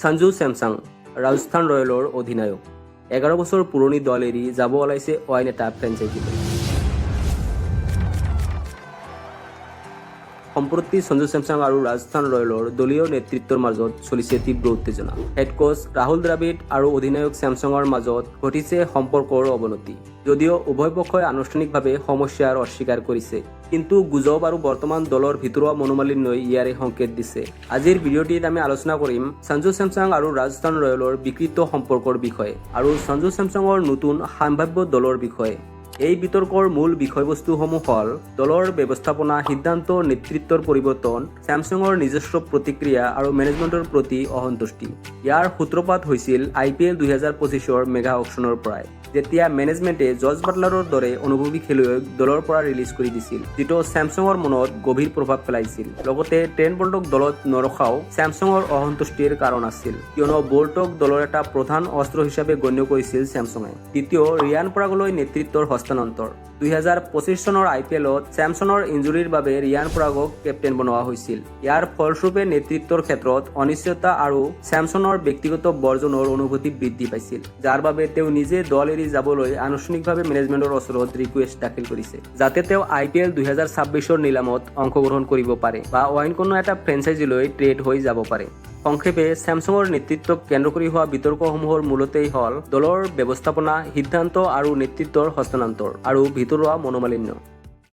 Sanju Samsung Rajasthan ৰয়েলৰ অধিনায়ক 11 বছৰ পুৰণি দল এৰি যাব ওলাইছে অইন এটা ফ্ৰেঞ্চাইজিলৈ। সম্প্ৰতি সঞ্জু স্যামসাং আৰু ৰাজস্থান ৰয়েলৰ দলীয় নেতৃত্বৰ মাজত চলিছে তীব্ৰ উত্তেজনা। হেড কোচ ৰাহুল দ্ৰাবিড় আৰু অধিনায়ক স্যামসাঙৰ মাজত ঘটিছে সম্পৰ্কৰ অৱনতি। যদিও উভয় পক্ষই আনুষ্ঠানিকভাৱে সমস্যাৰ অস্বীকাৰ কৰিছে, কিন্তু গুজব আৰু বৰ্তমান দলৰ ভিতৰুৱা মনোমালিন্যই ইয়াৰে সংকেত দিছে। আজিৰ ভিডিঅ'টিত আমি আলোচনা কৰিম সঞ্জু স্যামসাং আৰু ৰাজস্থান ৰয়েলৰ বিকৃত সম্পৰ্কৰ বিষয়ে আৰু সঞ্জু স্যামসাঙৰ নতুন সম্ভাৱ্য দলৰ বিষয়ে। এই বিতৰ্কৰ মূল বিষয়বস্তুসমূহ হ'ল দলৰ ব্যৱস্থাপনা, সিদ্ধান্ত, নেতৃত্বৰ পৰিৱৰ্তন, স্যামসাঙৰ নিজস্ব প্ৰতিক্ৰিয়া আৰু মেনেজমেণ্টৰ প্ৰতি অসন্তুষ্টি। ইয়াৰ সূত্ৰপাত হৈছিল IPL 2025ৰ মেগা অকশ্যনৰ পৰাই, যেতিয়া মেনেজমেণ্টে জৰ্জ বাটলাৰৰ দৰে অনুভৱী খেলুৱৈক দলৰ পৰা ৰিলিজ কৰি দিছিল, যিটো স্যামসাঙৰ মনত গভীৰ প্ৰভাৱ পেলাইছিল। লগতে ট্ৰেণ্ট বল্টক দলত নৰখাও স্যামসাঙৰ অসন্তুষ্টিৰ কাৰণ আছিল, কিয়নো বল্টক দলৰ এটা প্ৰধান অস্ত্ৰ হিচাপে গণ্য কৰিছিল স্যামসাঙে। দ্বিতীয়, ৰিয়ান পৰাগলৈ নেতৃত্বৰ হস্তান্তৰ। 2025 চনৰ IPLত স্যামসাঙৰ ইঞ্জুৰিৰ বাবে ৰিয়ান পৰাগক কেপ্টেইন বনোৱা হৈছিল। ইয়াৰ ফলস্বৰূপে নেতৃত্বৰ ক্ষেত্ৰত অনিশ্চয়তা আৰু স্যামসাঙৰ ব্যক্তিগত বৰ্জনৰ অনুভূতি বৃদ্ধি পাইছিল, যাৰ বাবে তেওঁ নিজে দল এৰি যাবলৈ আনুষ্ঠানিকভাৱে মেনেজমেণ্টৰ ওচৰত ৰিকুৱেষ্ট দাখিল কৰিছে, যাতে তেওঁ IPL 2026ৰ নিলামত অংশগ্ৰহণ কৰিব পাৰে বা অইন কোনো এটা ফ্ৰেঞ্চাইজিলৈ ট্ৰেড হৈ যাব পাৰে। সংক্ষেপে, স্যামসাঙৰ নেতৃত্বক কেন্দ্ৰ কৰি হোৱা বিতৰ্কসমূহৰ মূলতেই হ'ল দলৰ ব্যৱস্থাপনা, সিদ্ধান্ত আৰু নেতৃত্বৰ হস্তান্তৰ আৰু ভিতৰুৱা মনোমালিন্য।